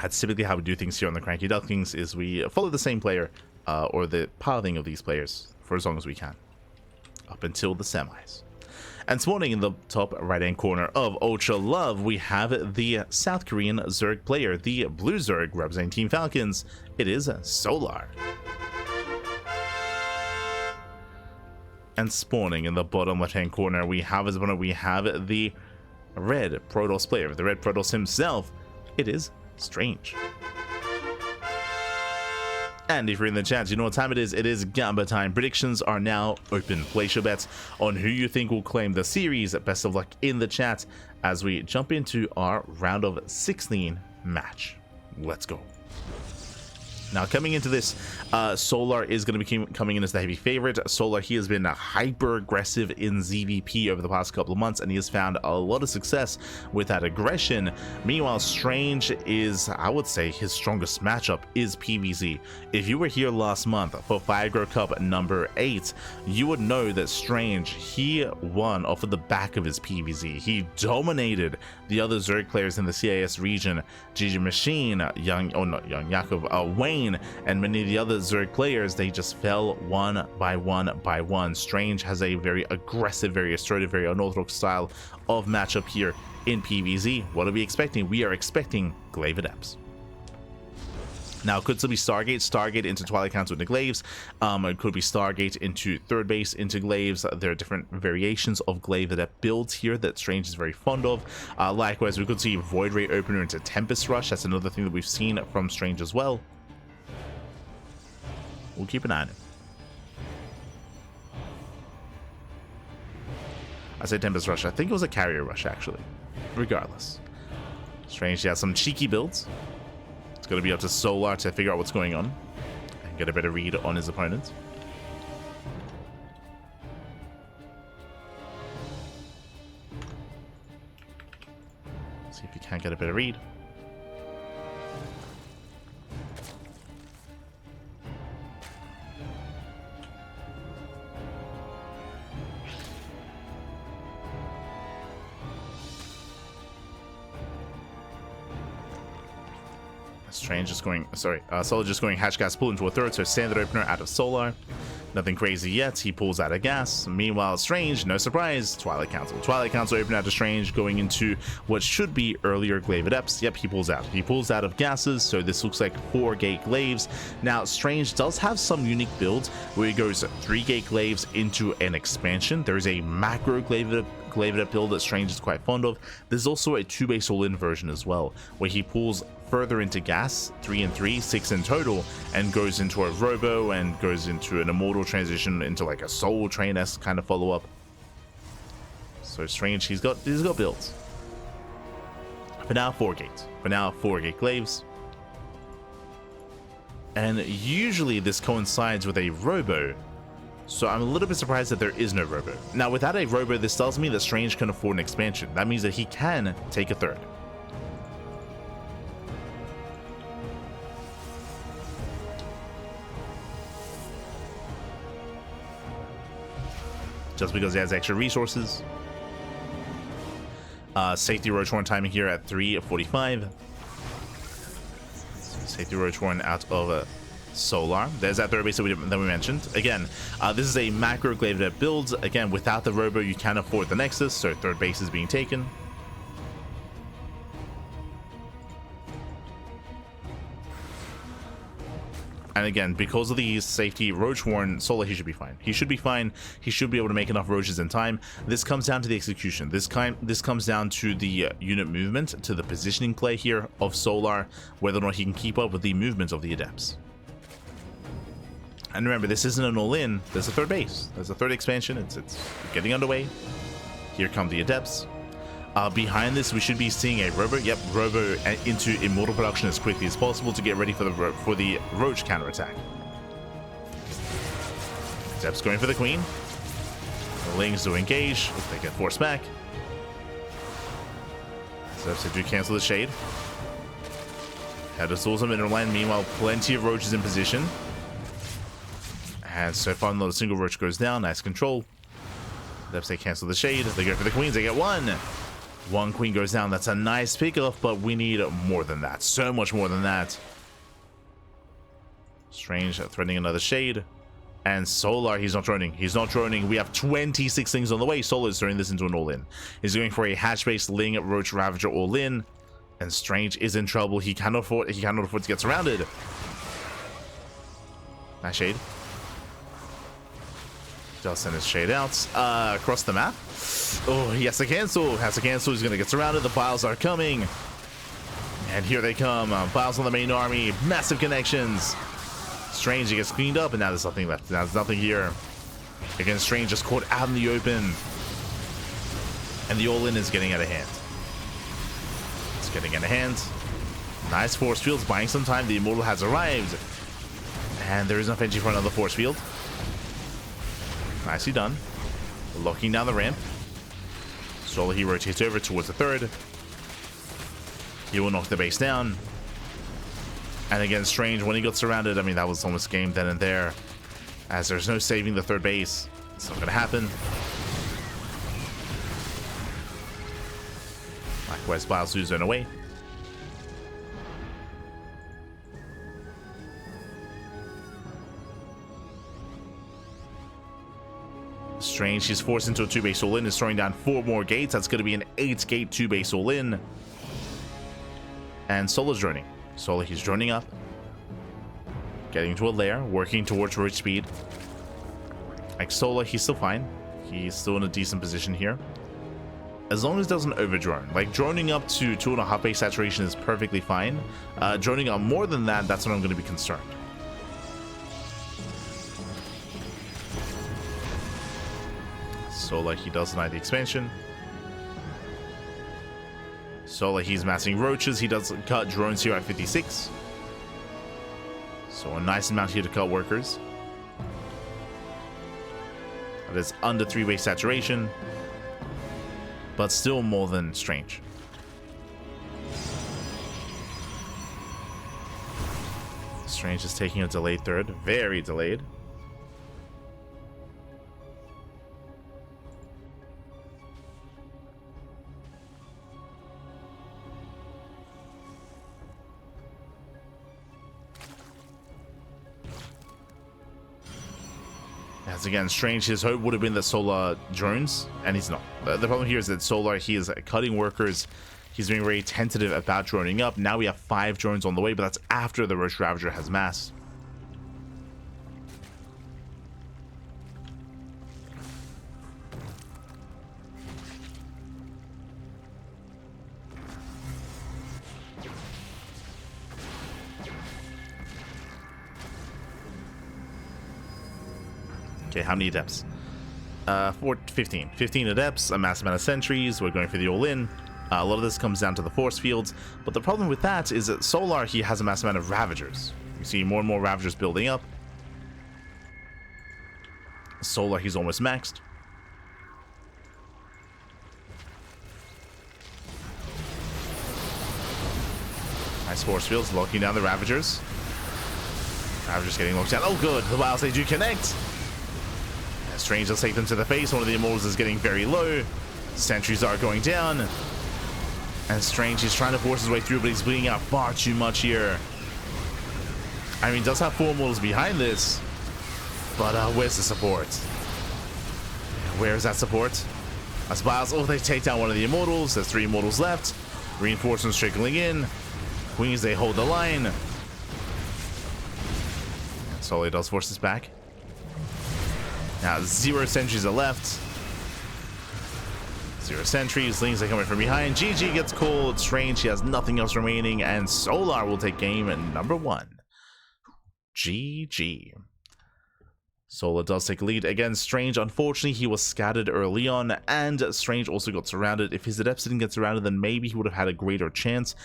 That's typically how we do things here on the CranKy Ducklings, is we follow the same player or the pathing of these players for as long as we can, up until the semis. And spawning in the top right-hand corner of Ultra Love, we have the South Korean Zerg player, the Blue Zerg representing Team Falcons. It is Solar. And spawning in the bottom left-hand corner, we have as opponent, we have the Red Protoss player, the Red Protoss himself. It is Strange. And if you're in the chat, you know what time it is. It is Gamba time. Predictions are now open. Place your bets on who you think will claim the series. Best of luck in the chat as we jump into our round of 16 match. Let's go. Now, coming into this, Solar is going to be coming in as the heavy favorite. Solar, he has been hyper aggressive in ZvP over the past couple of months, and he has found a lot of success with that aggression. Meanwhile, Strange is, I would say, his strongest matchup is PvZ. If you were here last month for Firegro Cup number 8, you would know that Strange, he won off of the back of his PvZ. He dominated the other Zerg players in the CIS region. GG Machine, Wayne, and many of the other Zerg players, they just fell one by one. Strange has a very aggressive, very assertive, very unorthodox style of matchup here in PvZ. What are we expecting? We are expecting Glaive Adepts. Now, it could still be Stargate into Twilight Council into Glaives. It could be Stargate into Third Base into Glaives. There are different variations of Glaive Adept builds here that Strange is very fond of. Likewise, we could see Void Ray Opener into Tempest Rush. That's another thing that we've seen from Strange as well. We'll keep an eye on it. I say Tempest Rush. I think it was a Carrier Rush, actually. Regardless. Strange, he has some cheeky builds. It's going to be up to Solar to figure out what's going on and get a better read on his opponent. See if he can get a better read. Strange just going, Solar just going Hatch Gas pull into a third, so standard opener out of Solar. Nothing crazy yet. He pulls out a gas. Meanwhile, Strange, no surprise, Twilight Council. Twilight Council open out to Strange, going into what should be earlier Glaive Adepts. Yep, he pulls out. He pulls out of gases, so this looks like 4 gate Glaives. Now, Strange does have some unique builds where he goes 3 gate Glaives into an expansion. There's a macro Glaive Adept build that Strange is quite fond of. There's also a 2-base all-in version as well, where he pulls further into gas, 3 and 3, 6 in total, and goes into a Robo and goes into an Immortal transition into like a Soul Train-esque kind of follow-up. So Strange, he's got builds. For now, 4 gates. For now, 4 gate Glaives. And usually this coincides with a Robo, so I'm a little bit surprised that there is no Robo. Now, without a Robo, this tells me that Strange can afford an expansion. That means that he can take a third. Just because he has extra resources. Safety Roach Horn timing here at 3:45. Safety Roach Horn out of Solar. There's that third base that we mentioned. Again, this is a macro Glaive Adept build. Again, without the Robo, you can't afford the Nexus, so third base is being taken. And again, because of the safety Roach-Horn Solar, he should be fine. He should be fine. He should be able to make enough Roaches in time. This comes down to the execution. This comes down to the unit movement, to the positioning play here of Solar, whether or not he can keep up with the movement of the Adepts. And remember, this isn't an all-in. There's a third base. There's a third expansion. It's getting underway. Here come the Adepts. Behind this, we should be seeing a Robo. Yep, Robo into Immortal production as quickly as possible to get ready for the Roach counterattack. Adepts going for the Queen. The Lings do engage. They get forced back. Adepts do cancel the Shade. Had to source some inner line. Meanwhile, plenty of Roaches in position. And so far, not a single Roach goes down. Nice control. Adepts, they cancel the Shade. They go for the Queens. They get one. One queen goes down. That's a nice pickoff, but we need more than that. So much more than that. Strange threatening another shade. And Solar, he's not droning. He's not droning. We have 26 things on the way. Solar is turning this into an all-in. He's going for a hatch-based Ling Roach Ravager all-in. And Strange is in trouble. He cannot afford to get surrounded. Nice shade. Does send his shade out across the map. Oh, he has to cancel. He's gonna get surrounded. The piles are coming, and here they come. Piles on the main army. Massive connections. Strange, he gets cleaned up, and now there's nothing left. Now there's nothing here. Again, Strange just caught out in the open, and the all-in is getting out of hand. It's getting out of hand. Nice force fields, buying some time. The Immortal has arrived, and there is enough energy for another force field. Nicely done. Locking down the ramp. Slowly he rotates over towards the third. He will knock the base down. And again, Strange, when he got surrounded, I mean, that was almost game then and there. As there's no saving the third base. It's not going to happen. Likewise, Biles lose zone away. Strange, he's forced into a 2-base all-in, is throwing down 4 more gates. That's going to be an 8-gate 2-base all-in. And Solar's droning. Solar, he's droning up. Getting into a lair, working towards roach speed. Like Solar, he's still fine. He's still in a decent position here. As long as it doesn't over-drone. Like, droning up to 2.5 base saturation is perfectly fine. Droning up more than that, that's when I'm going to be concerned. Solar, he does deny the expansion. Solar, he's massing roaches. He does cut drones here at 56. So a nice amount here to cut workers. That is under 3-base saturation, but still more than Strange. Strange is taking a delayed third. Very delayed. As again, Strange, his hope would have been that Solar drones, and he's not. The problem here is that Solar, he is cutting workers. He's being very tentative about droning up. Now we have 5 drones on the way, but that's after the Roach Ravager has massed. Okay, how many adepts? 15. 15 adepts, a massive amount of sentries. We're going for the all-in. A lot of this comes down to the force fields, but the problem with that is that Solar, he has a massive amount of Ravagers. You see more and more Ravagers building up. Solar, he's almost maxed. Nice force fields, locking down the Ravagers. Ravagers getting locked down. Oh good, the Wilds, they do connect. Strange will take them to the face. One of the Immortals is getting very low. Sentries are going down. And Strange is trying to force his way through, but he's bleeding out far too much here. I mean, he does have 4 Immortals behind this. But where's the support? Where is that support? As Biles, oh, they take down one of the Immortals. There's 3 Immortals left. Reinforcements trickling in. Queens, they hold the line. And Sully does force this back. Now, 0 sentries are left. 0 sentries. Lings are coming from behind. GG gets called. Strange, he has nothing else remaining. And Solar will take game number 1. GG. Solar does take a lead. Again, Strange, unfortunately, he was scattered early on, and Strange also got surrounded. If his Adepts didn't get surrounded, then maybe he would have had a greater chance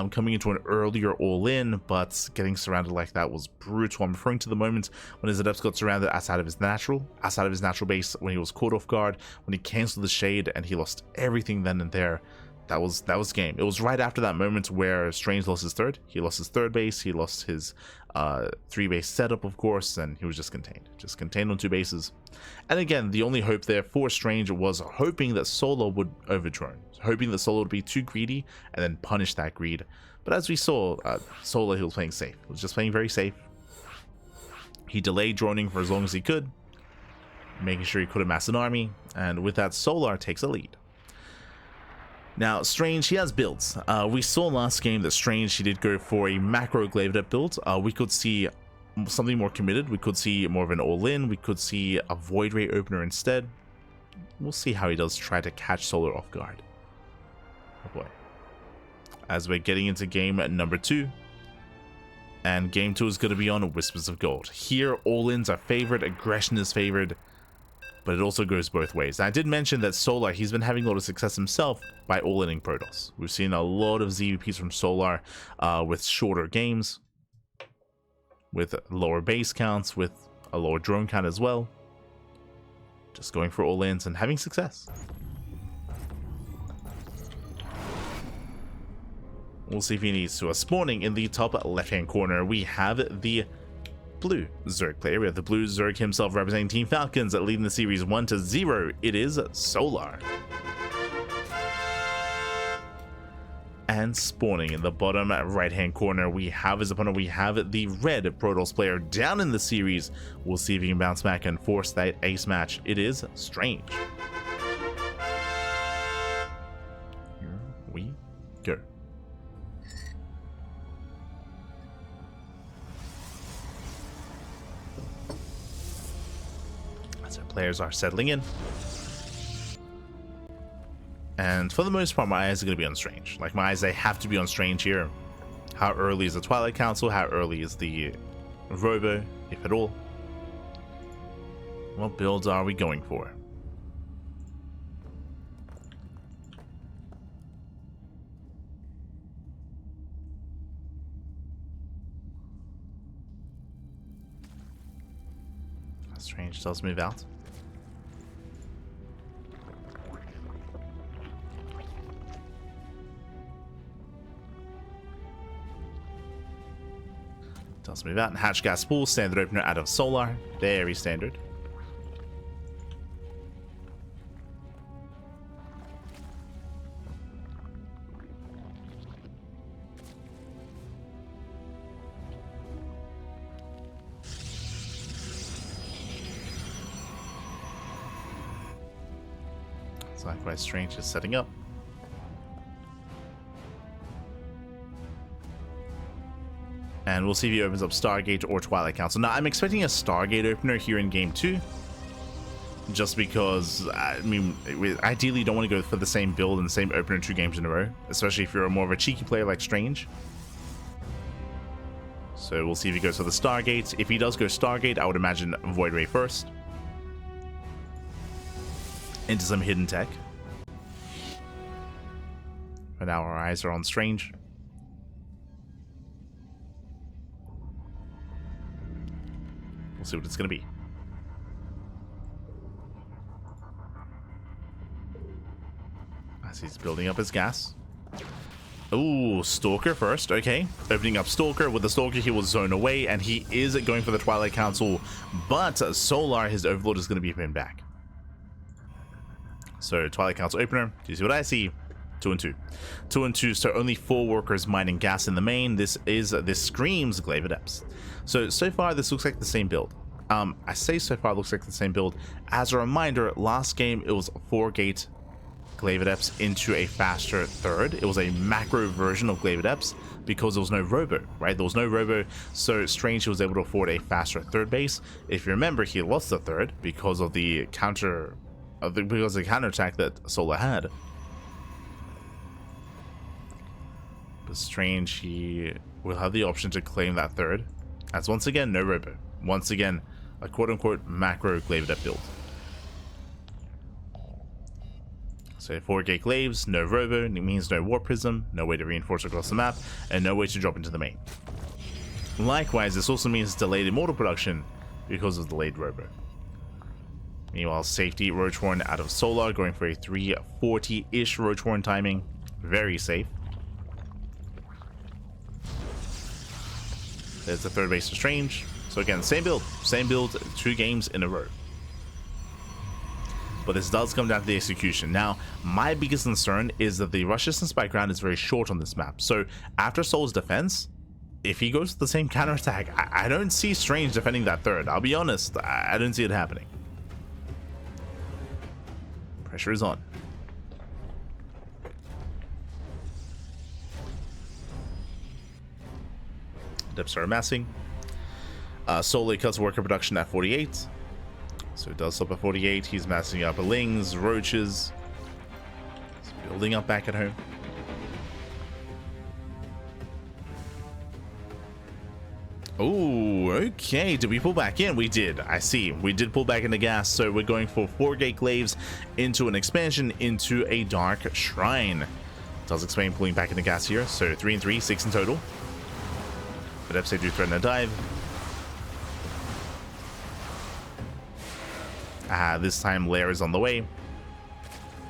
coming into an earlier all-in, but getting surrounded like that was brutal. I'm referring to the moment when his Adepts got surrounded outside of his natural base, when he was caught off guard, when he cancelled the shade, and he lost everything then and there. That was game. It was right after that moment where Strange lost his third. He lost his third base. He lost his 3-base setup, of course, and he was just contained on 2 bases. And again, the only hope there for Strange was hoping that Solar would overdrone. hoping that Solar would be too greedy and then punish that greed. But as we saw, Solar, he was playing safe. He was just playing very safe. He delayed droning for as long as he could, making sure he could amass an army, and with that, Solar takes a lead. Now, Strange, he has builds. We saw last game that Strange, he did go for a macro Glaive Adept build. We could see something more committed. We could see more of an all-in. We could see a Void Ray opener instead. We'll see how he does try to catch Solar off guard. Oh boy. As we're getting into game number 2. And game 2 is going to be on Whispers of Gold. Here, all-ins are favored, aggression is favored, but it also goes both ways. I did mention that Solar, he's been having a lot of success himself by all-inning Protoss. We've seen a lot of ZvPs from Solar with shorter games, with lower base counts, with a lower drone count as well. Just going for all-ins and having success. We'll see if he needs to. Spawning in the top left-hand corner, we have the blue Zerg player. We have the blue Zerg himself representing Team Falcons, leading the series 1-0. It is Solar. And spawning in the bottom right-hand corner, we have his opponent. We have the red Protoss player down in the series. We'll see if he can bounce back and force that ace match. It is Strange. Here we go. As our players are settling in. And for the most part, my eyes are going to be on Strange. Like, my eyes, they have to be on Strange here. How early is the Twilight Council? How early is the Robo, if at all? What builds are we going for? Strange does move out. Does move out. And Hatch Gas Pool, standard opener out of Solar. Very standard. It's likewise Strange is setting up. And we'll see if he opens up Stargate or Twilight Council. Now, I'm expecting a Stargate opener here in game 2. Just because, I mean, ideally you don't want to go for the same build and the same opener 2 games in a row. Especially if you're more of a cheeky player like Strange. So we'll see if he goes for the Stargate. If he does go Stargate, I would imagine Void Ray first. Into some hidden tech. But now our eyes are on Strange. We'll see what it's going to be. As he's building up his gas. Ooh, Stalker first. Okay. Opening up Stalker. With the Stalker, he will zone away, and he is going for the Twilight Council. But Solar, his Overlord, is going to be pinned back. So, Twilight Council opener. Do you see what I see? 2 and 2. 2 and 2, so only 4 workers mining gas in the main. This screams Glaive Adepts. So far, this looks like the same build. I say so far it looks like the same build. As a reminder, last game, it was 4-gate Glaive Adepts into a faster third. It was a macro version of Glaive Adepts because there was no Robo, right? There was no Robo, so Strange was able to afford a faster third base. If you remember, he lost the third because of the counterattack that Solar had. But Strange, he will have the option to claim that third. As once again, no Robo. Once again, a quote-unquote macro Glaive Adept build. So 4-gate Glaives, no Robo, it means no Warp Prism, no way to reinforce across the map, and no way to drop into the main. Likewise, this also means delayed Immortal production because of delayed Robo. Meanwhile, safety Roach Horn out of Solar, going for a 340-ish Roach Horn timing. Very safe. There's the third base for Strange. So again, same build 2 games in a row. but this does come down to the execution. Now, my biggest concern is that the rush distance by ground is very short on this map. So after Soul's defense, if he goes to the same counterattack, I don't see Strange defending that third. I'll be honest, I don't see it happening. Pressure is on. Depths are amassing. Solely cuts worker production at 48. So it does stop at 48. He's massing up lings, roaches. He's building up back at home. Oh, okay. Did we pull back in? We did. I see. We did pull back into gas. So we're going for 4 gate glaives into an expansion into a dark shrine. Does explain pulling back into gas here. So 3 and 3, 6 in total. But Epsay do threaten a dive. This time Lair is on the way.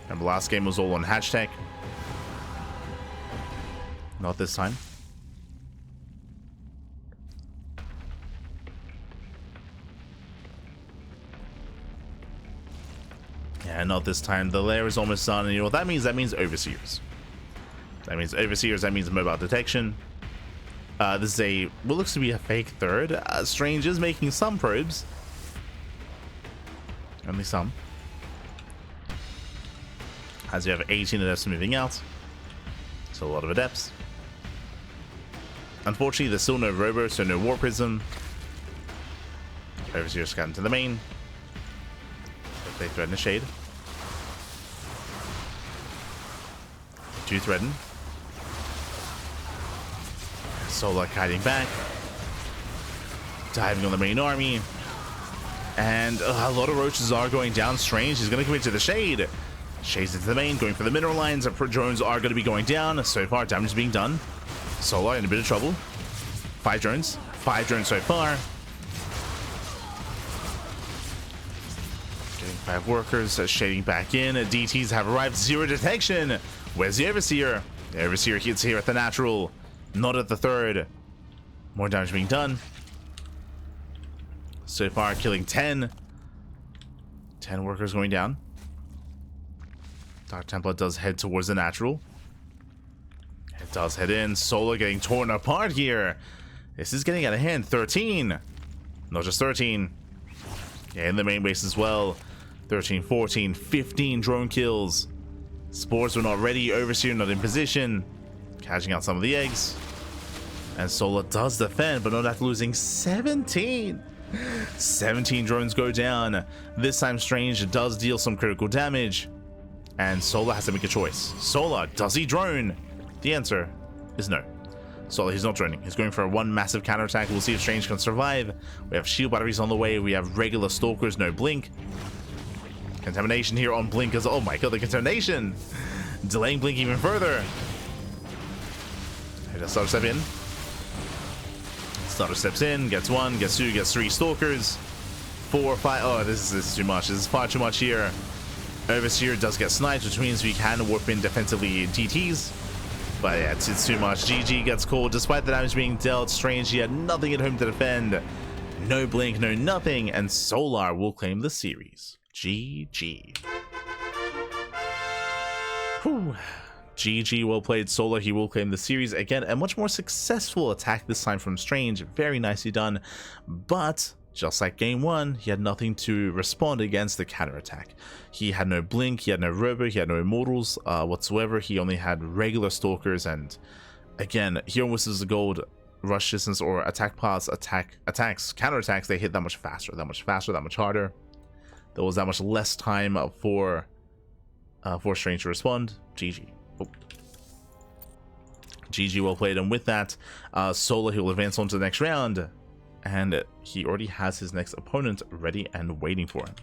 Remember, last game was all on hashtag. Not this time. Yeah, not this time. The Lair is almost done. And you know what that means? That means Overseers. That means Overseers. That means mobile detection. This is a what looks to be a fake third. Strange is making some probes. Only some. As you have 18 adepts moving out. So a lot of adepts. Unfortunately, there's still no Robo, so no War Prism. Overseer scan to the main. If they threaten the Shade. Do threaten. Solar kiting back. Diving on the main army. And a lot of roaches are going down. Strange is going to commit to the Shade. Shades into the main, going for the mineral lines. Drones are going to be going down. So far, damage is being done. Solar in a bit of trouble. 5 drones. 5 drones so far. Getting 5 workers. Shading back in. DTs have arrived. 0 detection. Where's the Overseer? The Overseer hits here at the natural. Not at the third. More damage being done. So far, killing 10. 10 workers going down. Dark Templar does head towards the natural. It does head in. Solar getting torn apart here. This is getting out of hand. 13. Not just 13. Yeah, in the main base as well. 13, 14, 15 drone kills. Spores were not ready. Overseer not in position. Catching out some of the eggs. And Solar does defend, but not after losing 17. 17 drones go down. This time Strange does deal some critical damage. And Solar has to make a choice. Solar, does he drone? The answer is no. Solar, he's not droning. He's going for a 1 massive counterattack. We'll see if Strange can survive. We have shield batteries on the way. We have regular stalkers, no blink. Contamination here on blink as oh my god, the contamination! Delaying blink even further. Okay, let's step in. Starter steps in, gets 1, gets 2, gets 3 stalkers. 4, 5. Oh, this is too much. This is far too much here. Overseer does get sniped, which means we can warp in defensively DTs. But yeah, it's too much. GG gets called. Despite the damage being dealt, Strange, he had nothing at home to defend. No blink, no nothing. And Solar will claim the series. GG. Whew. GG, well played, Solar. He will claim the series. Again, a much more successful attack this time from Strange. Very nicely done. But just like game 1, he had nothing to respond against the counterattack. He had no blink, he had no robo, he had no immortals whatsoever. He only had regular stalkers. And again, here versus the gold rush distance or attack paths, attacks, counterattacks, they hit that much faster, that much harder. There was that much less time for Strange to respond. GG. Oh. GG, well played. And with that, Solar, he will advance on to the next round. And he already has his next opponent ready and waiting for him.